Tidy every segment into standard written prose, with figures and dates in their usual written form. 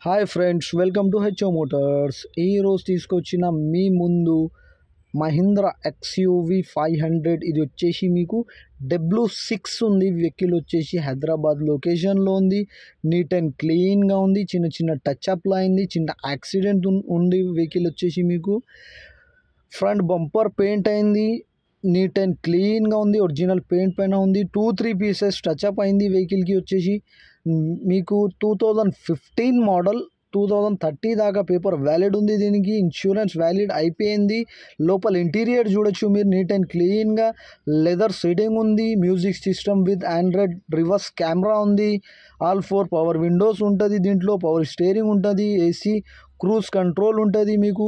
Hi friends, welcome to HO Motors. ఈరోజు తీసుకొచ్చిన మీ ముందు మహీంద్రా ఎక్స్యూవి 500. ఇది వచ్చేసి మీకు W6 ఉంది. వెహికల్ వచ్చేసి హైదరాబాద్ లొకేషన్లో ఉంది. నీట్ అండ్ క్లీన్గా ఉంది. చిన్న చిన్న టచ్అప్లు అయింది. చిన్న యాక్సిడెంట్ ఉంది. వెహికల్ వచ్చేసి మీకు ఫ్రంట్ బంపర్ పెయింట్ అయింది. నీట్ అండ్ క్లీన్గా ఉంది. ఒరిజినల్ పెయింట్ పైన ఉంది. 2-3 పీసెస్ టచ్అప్ అయింది. వెహికల్కి వచ్చేసి మీకు 2015 మోడల్, 2030 దాకా పేపర్ వ్యాలిడ్ ఉంది. దీనికి ఇన్సూరెన్స్ వ్యాలిడ్ అయిపోయింది. లోపల ఇంటీరియర్ చూడొచ్చు మీరు, నీట్ అండ్ క్లీన్గా. లెదర్ సీటింగ్ ఉంది. Music system with Android reverse camera ఉంది. ఆల్ 4 పవర్ విండోస్ ఉంటుంది. దీంట్లో పవర్ స్టీరింగ్ ఉంటుంది. ఏసీ క్రూజ్ కంట్రోల్ ఉంటుంది. మీకు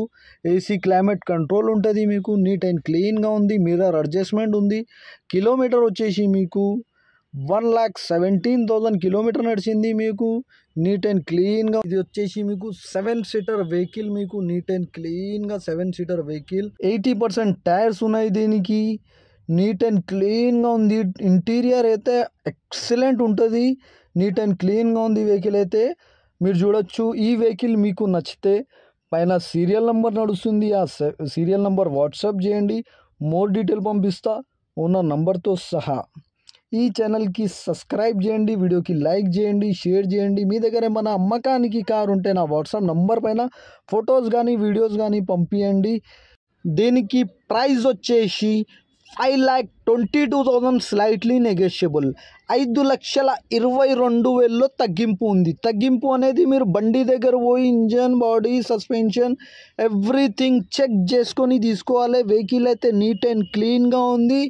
ఏసీ క్లైమేట్ కంట్రోల్ ఉంటుంది. మీకు నీట్ అండ్ క్లీన్గా ఉంది. మిర్రర్ అడ్జస్ట్మెంట్ ఉంది. కిలోమీటర్ వచ్చేసి మీకు 1,17,000 కిలోమీటర్ నడిచింది. మీకు నీట్ అండ్ క్లీన్గా. ఇది వచ్చేసి మీకు 7 సీటర్ వెహికల్. మీకు నీట్ అండ్ క్లీన్గా 7 సీటర్ వెహికల్. 80% టైర్స్ ఉన్నాయి దీనికి. నీట్ అండ్ క్లీన్గా ఉంది. ఇంటీరియర్ అయితే ఎక్సలెంట్ ఉంటుంది. నీట్ అండ్ క్లీన్గా ఉంది వెహికల్ అయితే. మీరు చూడొచ్చు. ఈ వెహికల్ మీకు నచ్చితే పైన సీరియల్ నెంబర్ నడుస్తుంది. ఆ సీరియల్ నెంబర్ వాట్సాప్ చేయండి. మోర్ డీటెయిల్ పంపిస్తా ఓనర్ నంబర్తో సహా. ఈ ఛానల్కి సబ్స్క్రైబ్ చేయండి. వీడియోకి లైక్ చేయండి, షేర్ చేయండి. మీ దగ్గర ఏమైనా అమ్మకానికి కారు ఉంటే నా వాట్సాప్ నంబర్ పైన ఫొటోస్ కానీ వీడియోస్ కానీ పంపించండి. దీనికి ప్రైస్ వచ్చేసి 5,22,000 స్లైట్లీ నెగోషియబుల్. 5,22,000 తగ్గింపు ఉంది. తగ్గింపు అనేది మీరు బండి దగ్గర పోయి engine, body, suspension everything check చేసుకొని తీసుకోవాలి. వెహికల్ అయితే నీట్ అండ్ క్లీన్గా ఉంది.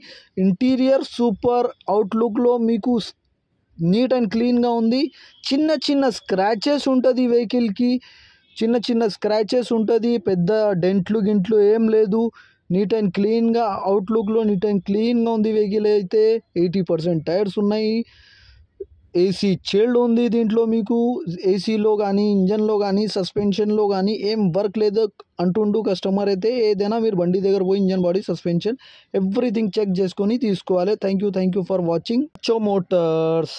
Interior super. అవుట్లుక్లో మీకు నీట్ అండ్ క్లీన్గా ఉంది. చిన్న చిన్న స్క్రాచెస్ ఉంటుంది వెహికల్కి. చిన్న చిన్న స్క్రాచెస్ ఉంటుంది. పెద్ద డెంట్లు గింట్లు ఏం లేదు. నీట్ అండ్ క్లీన్గా అవుట్లుక్లో నీట్ అండ్ క్లీన్గా ఉంది వెహికల్ అయితే. 80% టైర్స్ ఉన్నాయి. ఏసీ చిల్డ్ ఉంది దీంట్లో. మీకు ఏసీలో కానీ, ఇంజన్లో కానీ, సస్పెన్షన్లో కానీ ఏం వర్క్ లేదు అంటుండు కస్టమర్ అయితే. ఏదైనా మీరు బండి దగ్గర పోయి engine, body, suspension everything check చేసుకొని తీసుకోవాలి. Thank you for watching HO Motors.